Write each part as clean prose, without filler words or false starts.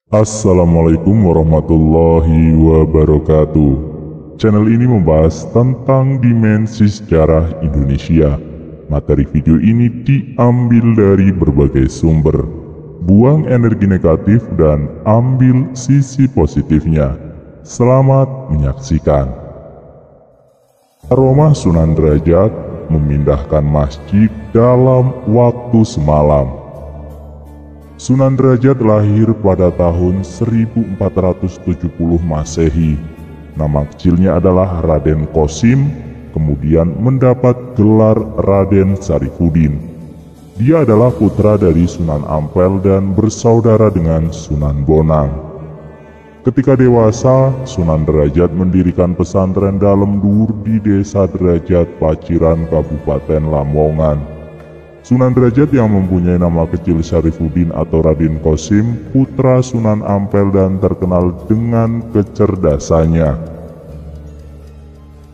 Assalamualaikum warahmatullahi wabarakatuh. Channel ini membahas tentang dimensi sejarah Indonesia. Materi video ini diambil dari berbagai sumber. Buang energi negatif dan ambil sisi positifnya. Selamat menyaksikan. Aroma Sunan Derajat memindahkan masjid dalam waktu semalam. Sunan Derajat lahir pada tahun 1470 Masehi. Nama kecilnya adalah Raden Qasim, kemudian mendapat gelar Raden Syarifuddin. Dia adalah putra dari Sunan Ampel dan bersaudara dengan Sunan Bonang. Ketika dewasa, Sunan Derajat mendirikan pesantren dalam Dur di Desa Derajat, Paciran, Kabupaten Lamongan. Sunan Derajat yang mempunyai nama kecil Syarifuddin atau Raden Qasim, putra Sunan Ampel dan terkenal dengan kecerdasannya.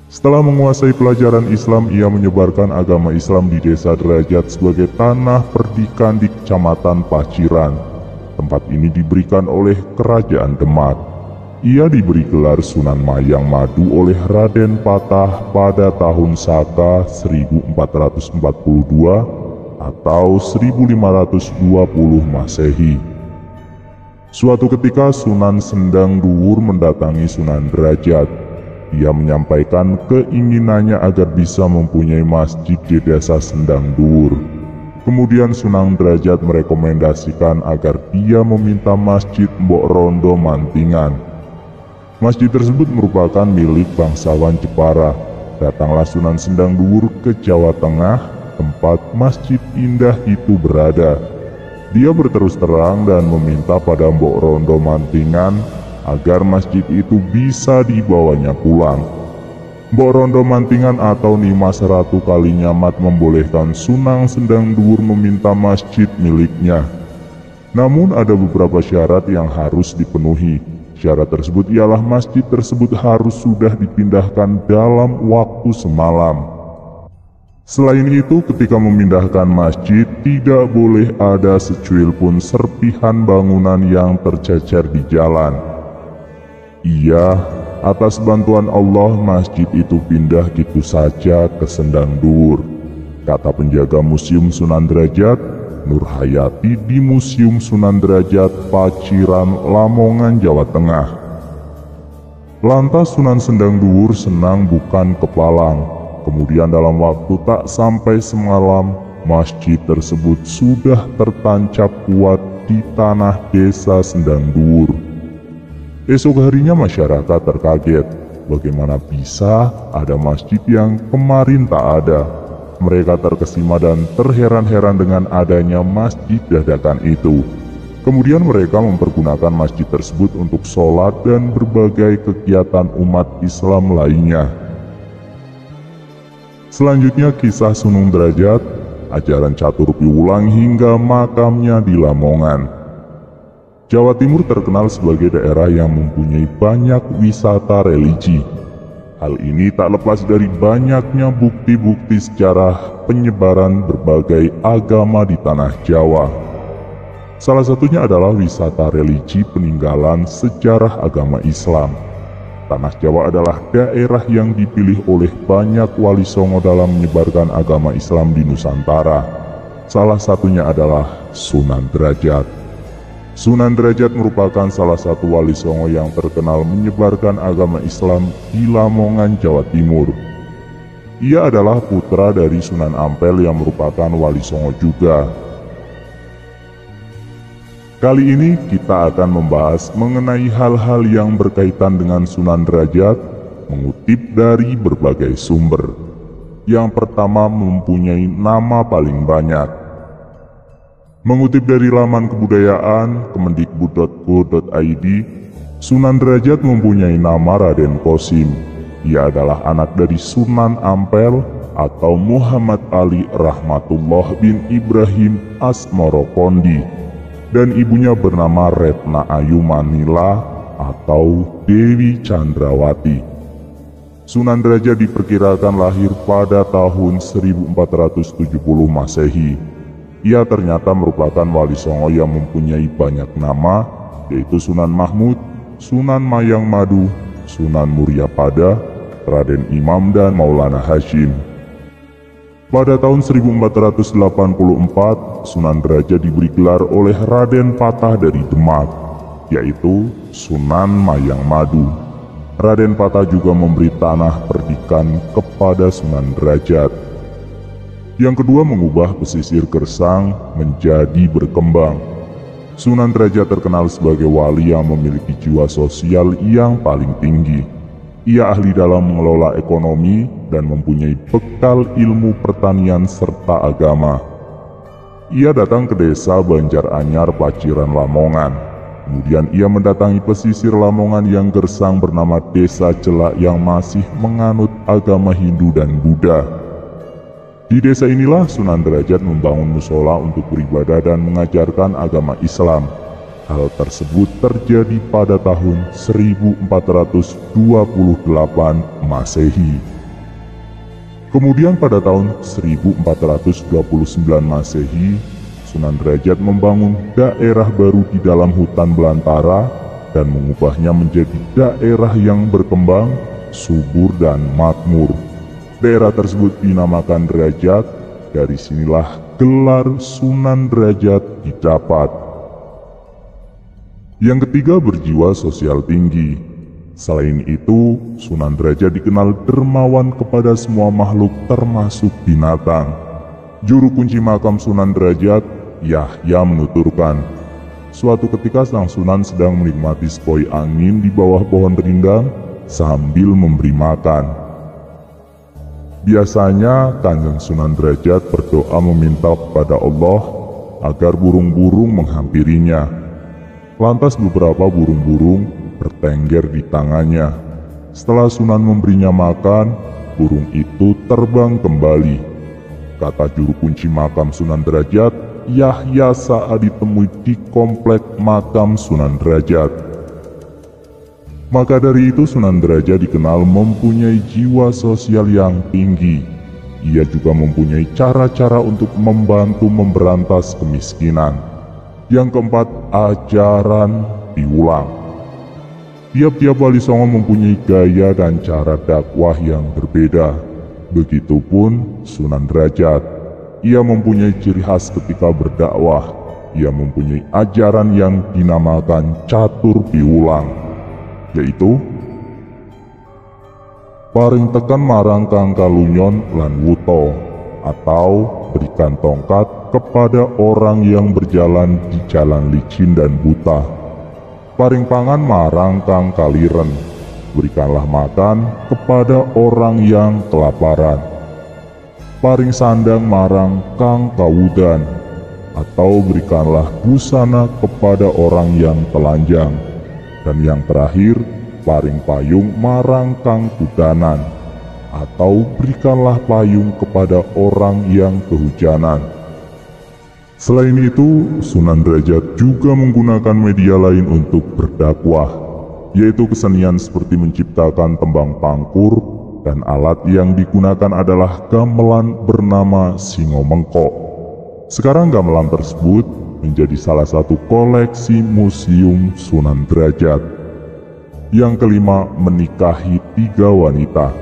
Setelah menguasai pelajaran Islam, ia menyebarkan agama Islam di Desa Derajat sebagai tanah perdikan di Kecamatan Paciran. Tempat ini diberikan oleh Kerajaan Demak. Ia diberi gelar Sunan Mayang Madu oleh Raden Patah pada tahun Saka 1442 atau 1520 Masehi. Suatu ketika Sunan Sendang Duwur mendatangi Sunan Derajat. Ia menyampaikan keinginannya agar bisa mempunyai masjid di Desa Sendang Duwur. Kemudian Sunan Derajat merekomendasikan agar dia meminta Masjid Mbok Rondo Mantingan. Masjid tersebut merupakan milik bangsawan Jepara. Datanglah Sunan Sendang Duwur ke Jawa Tengah, tempat Masjid Indah itu berada. Dia berterus terang dan meminta pada Mbok Rondo Mantingan agar masjid itu bisa dibawanya pulang. Mbok Rondo Mantingan atau Nimas Ratu Kalinyamat membolehkan Sunan Sendang Duwur meminta masjid miliknya. Namun ada beberapa syarat yang harus dipenuhi. Syarat tersebut ialah masjid tersebut harus sudah dipindahkan dalam waktu semalam. Selain itu, ketika memindahkan masjid, tidak boleh ada secuil pun serpihan bangunan yang tercecer di jalan. Iya, atas bantuan Allah, masjid itu pindah gitu saja ke Sendang Duwur, kata penjaga Museum Sunan Derajat, Nur Hayati di Museum Sunan Derajat, Paciran, Lamongan, Jawa Tengah. Lantas Sunan Sendang Duwur senang bukan kepalang. Kemudian dalam waktu tak sampai semalam, masjid tersebut sudah tertancap kuat di tanah Desa Sendang Duwur. Esok harinya masyarakat terkaget, bagaimana bisa ada masjid yang kemarin tak ada. Mereka terkesima dan terheran-heran dengan adanya masjid dadakan itu. Kemudian mereka mempergunakan masjid tersebut untuk sholat dan berbagai kegiatan umat Islam lainnya. Selanjutnya kisah Sunan Derajat, ajaran catur piwulang hingga makamnya di Lamongan. Jawa Timur terkenal sebagai daerah yang mempunyai banyak wisata religi. Hal ini tak lepas dari banyaknya bukti-bukti sejarah penyebaran berbagai agama di tanah Jawa. Salah satunya adalah wisata religi peninggalan sejarah agama Islam. Tanah Jawa adalah daerah yang dipilih oleh banyak wali songo dalam menyebarkan agama Islam di Nusantara. Salah satunya adalah Sunan Derajat. Sunan Derajat merupakan salah satu wali songo yang terkenal menyebarkan agama Islam di Lamongan, Jawa Timur. Ia adalah putra dari Sunan Ampel yang merupakan wali songo juga. Kali ini kita akan membahas mengenai hal-hal yang berkaitan dengan Sunan Derajat, mengutip dari berbagai sumber. Yang pertama, mempunyai nama paling banyak. Mengutip dari laman kebudayaan kemendikbud.go.id, Sunan Derajat mempunyai nama Raden Qasim. Ia adalah anak dari Sunan Ampel atau Muhammad Ali Rahmatullah bin Ibrahim Asmorokondi. Dan ibunya bernama Retna Ayu Manila atau Dewi Chandrawati. Sunan Derajat diperkirakan lahir pada tahun 1470 Masehi. Ia ternyata merupakan wali songo yang mempunyai banyak nama, yaitu Sunan Mahmud, Sunan Mayang Madu, Sunan Muria Pada, Raden Imam dan Maulana Hashim. Pada tahun 1484, Sunan Derajat diberi gelar oleh Raden Patah dari Demak, yaitu Sunan Mayang Madu. Raden Patah juga memberi tanah perdikan kepada Sunan Derajat. Yang kedua, mengubah pesisir Gersang menjadi berkembang. Sunan Derajat terkenal sebagai wali yang memiliki jiwa sosial yang paling tinggi. Ia ahli dalam mengelola ekonomi dan mempunyai bekal ilmu pertanian serta agama. Ia datang ke desa Banjaranyar, Paciran, Lamongan. Kemudian ia mendatangi pesisir Lamongan yang gersang bernama Desa Celak yang masih menganut agama Hindu dan Buddha. Di desa inilah Sunan Derajat membangun musola untuk beribadah dan mengajarkan agama Islam. Hal tersebut terjadi pada tahun 1428 Masehi. Kemudian pada tahun 1429 Masehi, Sunan Derajat membangun daerah baru di dalam hutan belantara dan mengubahnya menjadi daerah yang berkembang, subur dan makmur. Daerah tersebut dinamakan Derajat, dari sinilah gelar Sunan Derajat didapat. Yang ketiga, berjiwa sosial tinggi. Selain itu, Sunan Derajat dikenal dermawan kepada semua makhluk termasuk binatang. Juru kunci makam Sunan Derajat, Yahya, menuturkan, suatu ketika sang Sunan sedang menikmati sepoi angin di bawah pohon rindang sambil memberi makan. Biasanya Kanjeng Sunan Derajat berdoa meminta kepada Allah agar burung-burung menghampirinya. Lantas beberapa burung-burung bertengger di tangannya. Setelah Sunan memberinya makan, burung itu terbang kembali. Kata juru kunci makam Sunan Derajat, Yahya saat ditemui di komplek makam Sunan Derajat. Maka dari itu Sunan Derajat dikenal mempunyai jiwa sosial yang tinggi. Ia juga mempunyai cara-cara untuk membantu memberantas kemiskinan. Yang keempat, ajaran diulang. Tiap-tiap wali songo mempunyai gaya dan cara dakwah yang berbeda. Begitupun Sunan Derajat. Ia mempunyai ciri khas ketika berdakwah. Ia mempunyai ajaran yang dinamakan catur piulang, yaitu paring tekan marang kang kalunyon lan wuto, atau berikan tongkat kepada orang yang berjalan di jalan licin dan buta. Paring pangan marang kang kaliren, berikanlah makan kepada orang yang kelaparan. Paring sandang marang kang kawudan, atau berikanlah busana kepada orang yang telanjang. Dan yang terakhir, paring payung marang kang kudanan, atau berikanlah payung kepada orang yang kehujanan. Selain itu, Sunan Derajat juga menggunakan media lain untuk berdakwah, yaitu kesenian seperti menciptakan tembang pangkur, dan alat yang digunakan adalah gamelan bernama Singo Mengkok. Sekarang gamelan tersebut menjadi salah satu koleksi museum Sunan Derajat. Yang kelima, menikahi 3 wanita.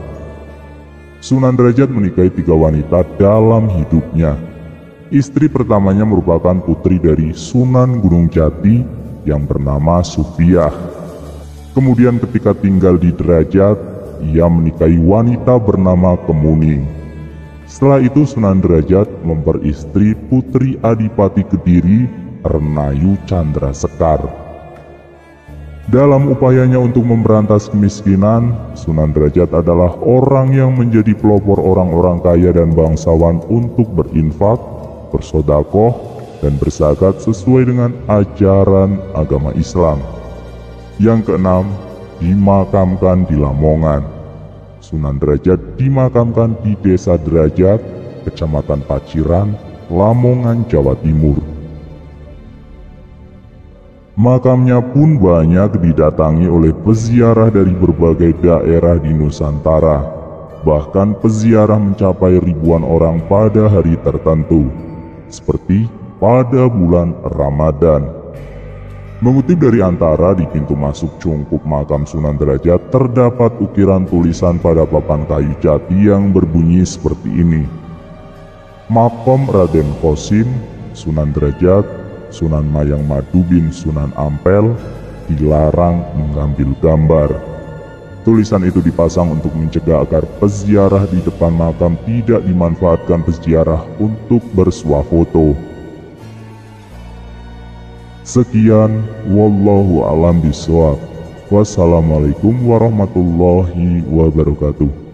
Sunan Derajat menikahi 3 wanita dalam hidupnya. Istri pertamanya merupakan putri dari Sunan Gunung Jati yang bernama Sufiah. Kemudian ketika tinggal di Derajat, ia menikahi wanita bernama Kemuning. Setelah itu Sunan Derajat memperistri putri Adipati Kediri, Renayu Chandrasekar. Dalam upayanya untuk memberantas kemiskinan, Sunan Derajat adalah orang yang menjadi pelopor orang-orang kaya dan bangsawan untuk berinfak, bersedekah, dan berzakat sesuai dengan ajaran agama Islam. Yang keenam, dimakamkan di Lamongan. Sunan Derajat dimakamkan di Desa Derajat, Kecamatan Paciran, Lamongan, Jawa Timur. Makamnya pun banyak didatangi oleh peziarah dari berbagai daerah di Nusantara. Bahkan peziarah mencapai ribuan orang pada hari tertentu, seperti pada bulan Ramadan. Mengutip dari Antara, di pintu masuk cungkup makam Sunan Derajat terdapat ukiran tulisan pada papan kayu jati yang berbunyi seperti ini. Makom Raden Qasim, Sunan Derajat, Sunan Mayang Madu bin Sunan Ampel, dilarang mengambil gambar. Tulisan itu dipasang untuk mencegah agar peziarah di depan makam tidak dimanfaatkan peziarah untuk bersuah foto. Sekian, wallahu a'lam bishawab. Wassalamualaikum warahmatullahi wabarakatuh.